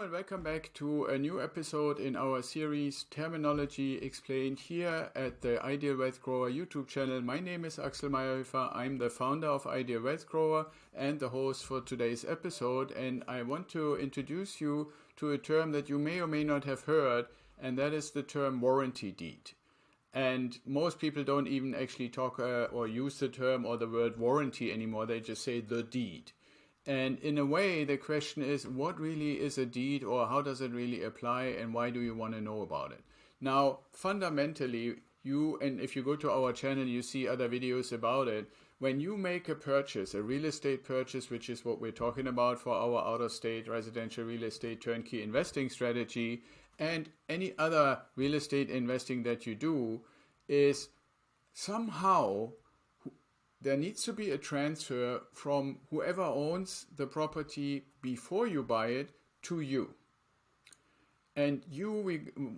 Hello and welcome back to a new episode in our series Terminology Explained here at the Ideal Wealth Grower YouTube channel. My name is Axel Meyerhofer. I'm the founder of Ideal Wealth Grower and the host for today's episode. And I want to introduce you to a term that you may or may not have heard, and that is the term warranty deed. And most people don't even actually talk or use the term or the word warranty anymore. They just say the deed. And in a way, the question is, what really is a deed, or how does it really apply, and why do you want to know about it? Now, fundamentally, and if you go to our channel, you see other videos about it. When you make a purchase, a real estate purchase, which is what we're talking about for our out-of-state residential real estate turnkey investing strategy, and any other real estate investing that you do, is somehow there needs to be a transfer from whoever owns the property before you buy it to you. And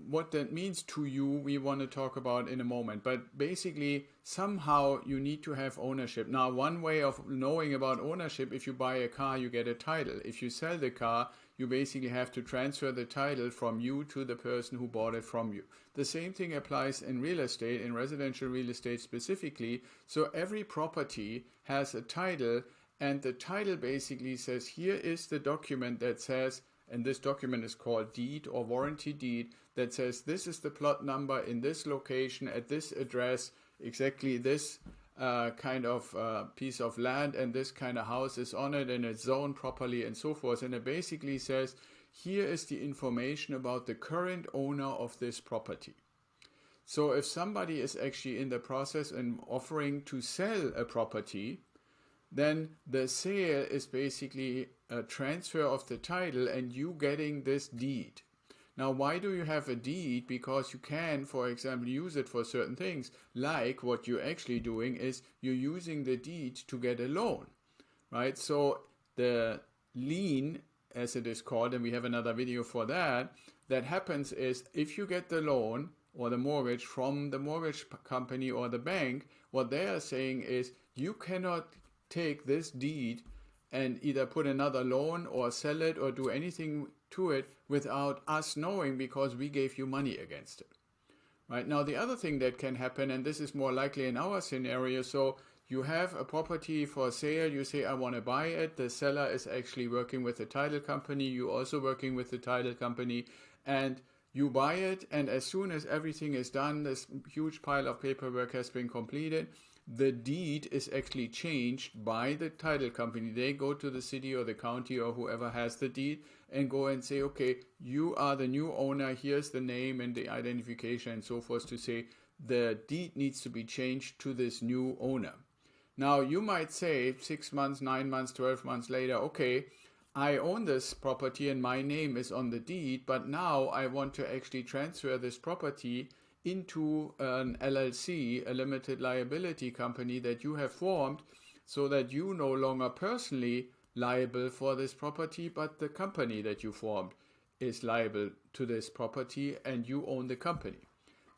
what that means to you, we want to talk about in a moment. But basically, somehow you need to have ownership. Now, one way of knowing about ownership, if you buy a car, you get a title. If you sell the car, you basically have to transfer the title from you to the person who bought it from you. The same thing applies in real estate, in residential real estate specifically. So every property has a title, and the title basically says, here is the document that says, and this document is called deed or warranty deed, that says this is the plot number in this location at this address, exactly this kind of piece of land, and this kind of house is on it and it's zoned properly and so forth. And it basically says, here is the information about the current owner of this property. So if somebody is actually in the process and offering to sell a property, then the sale is basically a transfer of the title and you getting this deed. Now, why do you have a deed? Because you can, for example, use it for certain things. Like what you're actually doing is you're using the deed to get a loan, right? So the lien, as it is called, and we have another video for that, that happens is if you get the loan or the mortgage from the mortgage company or the bank, what they are saying is you cannot take this deed and either put another loan or sell it or do anything to it without us knowing, because we gave you money against it. Right? Now, the other thing that can happen, and this is more likely in our scenario, so you have a property for sale, you say, I want to buy it, the seller is actually working with the title company, you also working with the title company, and you buy it, and as soon as everything is done, this huge pile of paperwork has been completed, the deed is actually changed by the title company. They go to the city or the county or whoever has the deed and go and say, okay, you are the new owner, here's the name and the identification and so forth, to say the deed needs to be changed to this new owner. Now, you might say 6 months, 9 months, 12 months later, okay, I own this property and my name is on the deed, but now I want to actually transfer this property into an LLC, a limited liability company that you have formed, so that you no longer personally liable for this property, but the company that you formed is liable to this property and you own the company.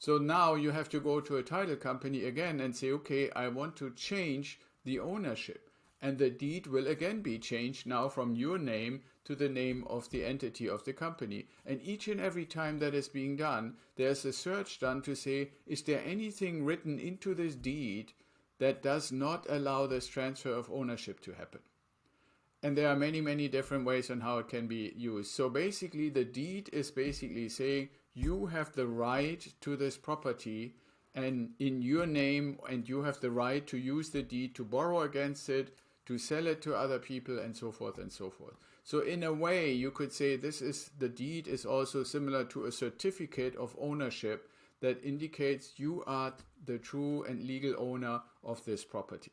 So now you have to go to a title company again and say, okay, I want to change the ownership. And the deed will again be changed now from your name to the name of the entity of the company. And each and every time that is being done, there's a search done to say, is there anything written into this deed that does not allow this transfer of ownership to happen? And there are many, many different ways on how it can be used. So basically, the deed is basically saying you have the right to this property and in your name, and you have the right to use the deed to borrow against it, to sell it to other people, and so forth and so forth. So in a way, you could say the deed is also similar to a certificate of ownership that indicates you are the true and legal owner of this property.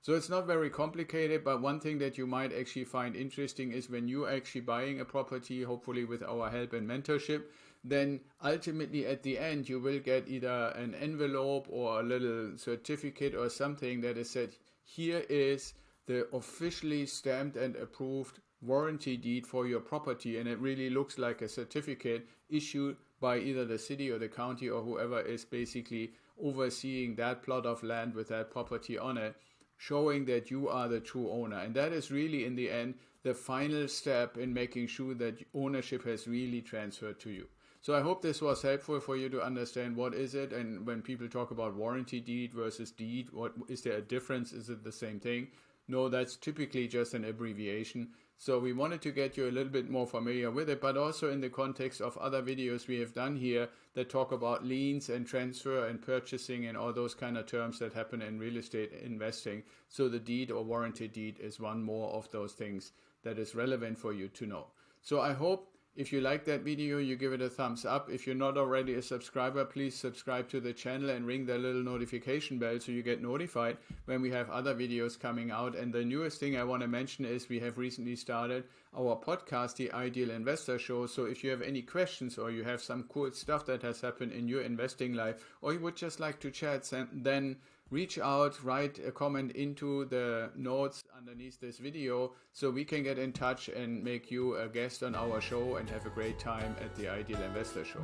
So it's not very complicated, but one thing that you might actually find interesting is when you're actually buying a property, hopefully with our help and mentorship, then ultimately at the end you will get either an envelope or a little certificate or something that is said, here is the officially stamped and approved warranty deed for your property, and it really looks like a certificate issued by either the city or the county or whoever is basically overseeing that plot of land with that property on it, showing that you are the true owner. And that is really in the end the final step in making sure that ownership has really transferred to you. So I hope this was helpful for you to understand what is it, and when people talk about warranty deed versus deed, what is there a difference? Is it the same thing? No, that's typically just an abbreviation. So we wanted to get you a little bit more familiar with it, but also in the context of other videos we have done here that talk about liens and transfer and purchasing and all those kind of terms that happen in real estate investing. So the deed or warranty deed is one more of those things that is relevant for you to know. So I hope if you like that video, you give it a thumbs up. If you're not already a subscriber, please subscribe to the channel and ring the little notification bell so you get notified when we have other videos coming out. And the newest thing I want to mention is we have recently started our podcast, The Ideal Investor Show. So if you have any questions or you have some cool stuff that has happened in your investing life, or you would just like to chat, then reach out, write a comment into the notes underneath this video so we can get in touch and make you a guest on our show and have a great time at the Ideal Investor Show.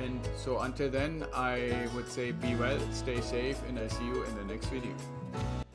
And so until then, I would say be well, stay safe, and I see you in the next video.